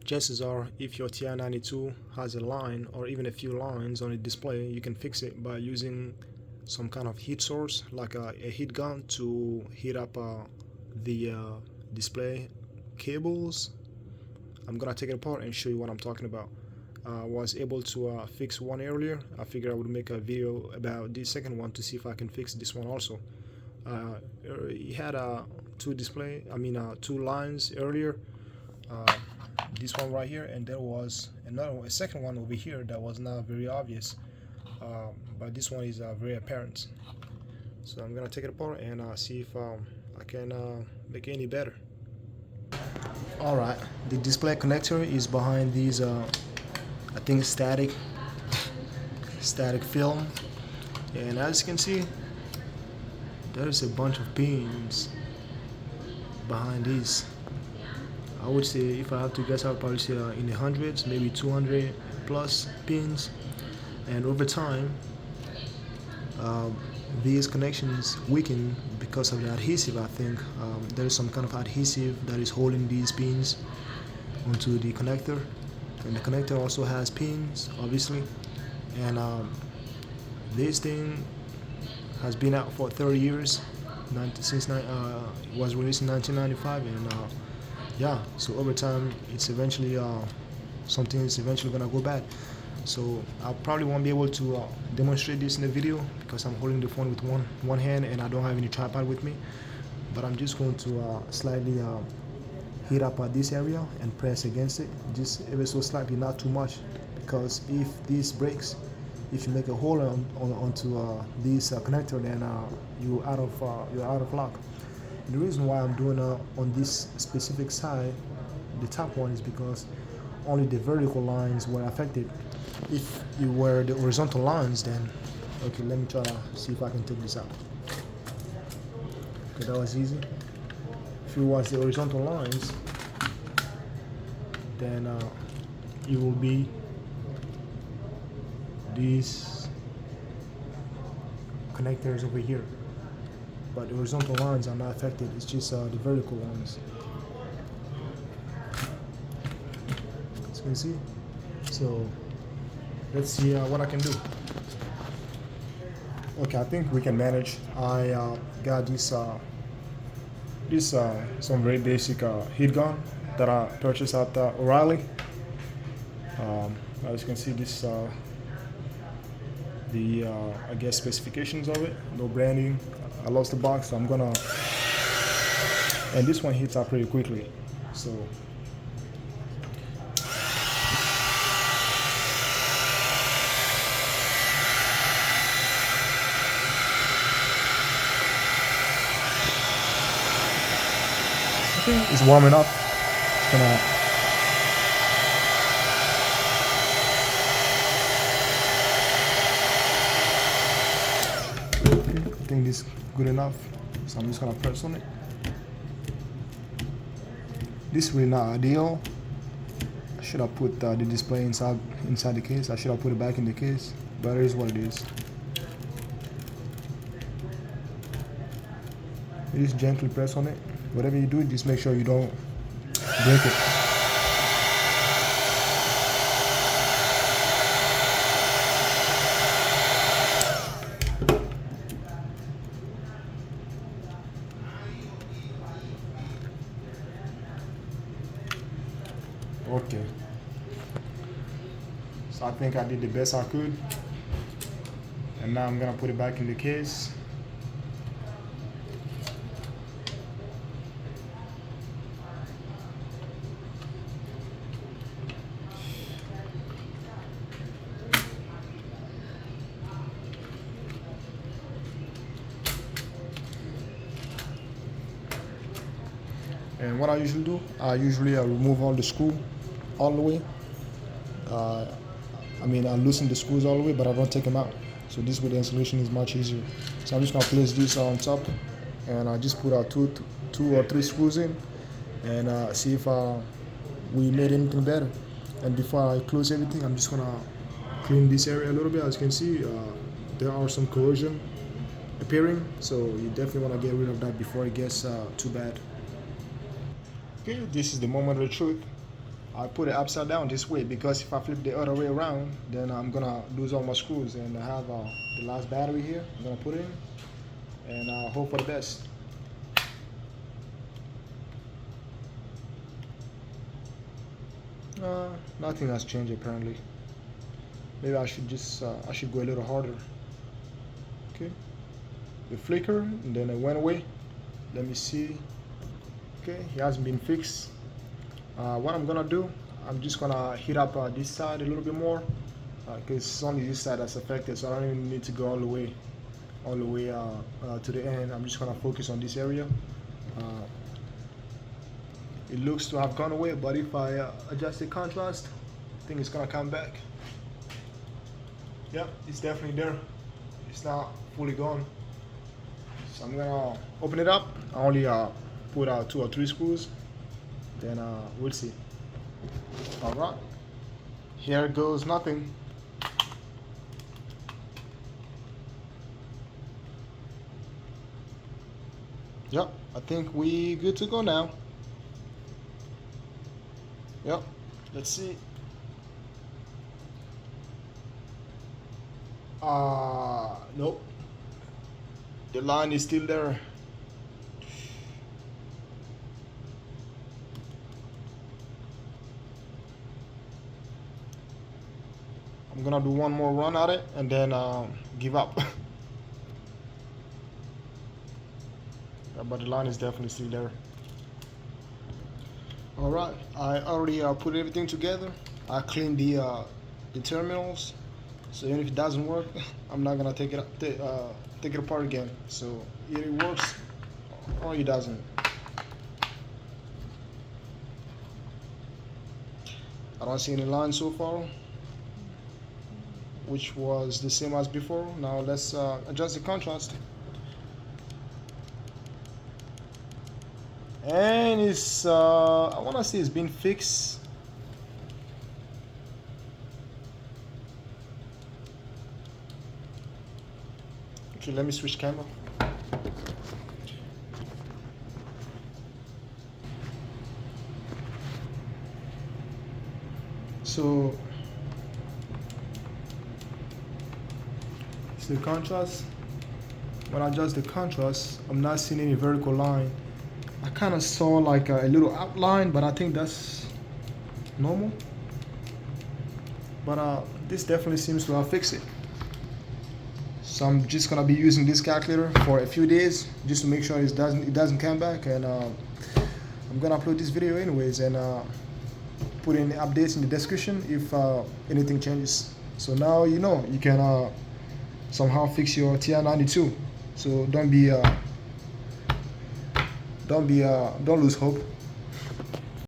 chances are if your TI-92 has a line or even a few lines on the display, you can fix it by using some kind of heat source like a heat gun to heat up the display cables. I'm gonna take it apart and show you what I'm talking about. I was able to fix one earlier. I figured I would make a video about the second one to see if I can fix this one also. It had two lines earlier. This one right here, and there was a second one over here that was not very obvious, but this one is very apparent. So I'm gonna take it apart and see if I can make it any better. Alright, the display connector is behind these I think static film, and as you can see, there's a bunch of pins behind these. I would say, if I have to guess, I would probably say in the hundreds, maybe 200 plus pins. And over time, these connections weaken because of the adhesive. I think there's some kind of adhesive that is holding these pins onto the connector, and the connector also has pins, obviously. And this thing has been out for 30 years, since it was released in 1995, and yeah, so over time it's eventually something is eventually gonna go bad. So I probably won't be able to demonstrate this in the video because I'm holding the phone with one hand and I don't have any tripod with me, but I'm just going to slightly heat up this area and press against it, just ever so slightly, not too much, because if this breaks, if you make a hole onto this connector, then you're out of luck. The reason why I'm doing on this specific side, the top one, is because only the vertical lines were affected. If it were the horizontal lines, then okay, let me try to see if I can take this out. Okay, that was easy. If it was the horizontal lines, then it will be these connectors over here. But the horizontal lines are not affected, it's just the vertical ones. As you can see. So let's see what I can do. Okay, I think we can manage. I got this some very basic heat gun that I purchased at O'Reilly. As you can see, this the I guess specifications of it. No branding. I lost the box, so I'm gonna. And this one heats up pretty quickly, so. I think it's warm enough. It's gonna. I think this is good enough, so I'm just gonna press on it. This is really not ideal. I should have put the display inside the case. I should have put it back in the case, but it is what it is. You just gently press on it. Whatever you do, just make sure you don't break it. Okay, so I think I did the best I could, and now I'm gonna put it back in the case. And what I usually do, I usually remove all the screw all the way. I loosen the screws all the way, but I don't take them out. So this way the installation is much easier. So I'm just gonna place this on top, and I just put two or three screws in, and see if we made anything better. And before I close everything, I'm just gonna clean this area a little bit. As you can see, there are some corrosion appearing, so you definitely wanna get rid of that before it gets too bad. Okay, this is the moment of the truth. I put it upside down this way because if I flip the other way around, then I'm gonna lose all my screws. And I have the last battery here. I'm gonna put it in and hope for the best. Nothing has changed apparently. Maybe I should just I should go a little harder. Okay, the flicker and then it went away. Let me see. Okay, it hasn't been fixed. What I'm gonna do, I'm just gonna heat up this side a little bit more because it's only this side that's affected, so I don't even need to go all the way to the end. I'm just gonna focus on this area. It looks to have gone away, but if I adjust the contrast, I think it's gonna come back. Yep, it's definitely there. It's not fully gone. So I'm gonna open it up. I only put out 2 or 3 screws. Then we'll see. All right. Here goes nothing. Yep, I think we good to go now. Yep, let's see. Nope. The line is still there. I'm gonna do one more run at it and then give up. But the line is definitely still there. All right, I already put everything together. I cleaned the terminals, so even if it doesn't work, I'm not gonna take it apart again. So either it works or it doesn't. I don't see any lines so far, which was the same as before. Now let's adjust the contrast. And it's I want to say it's been fixed. Okay, let me switch camera. So it's the contrast. When I adjust the contrast, I'm not seeing any vertical line. I kind of saw like a little outline, but I think that's normal. But this definitely seems to have fixed it. So I'm just gonna be using this calculator for a few days just to make sure it doesn't come back. And I'm gonna upload this video anyways and put in the updates in the description if anything changes. So now you know you can somehow fix your TI-92. So don't lose hope.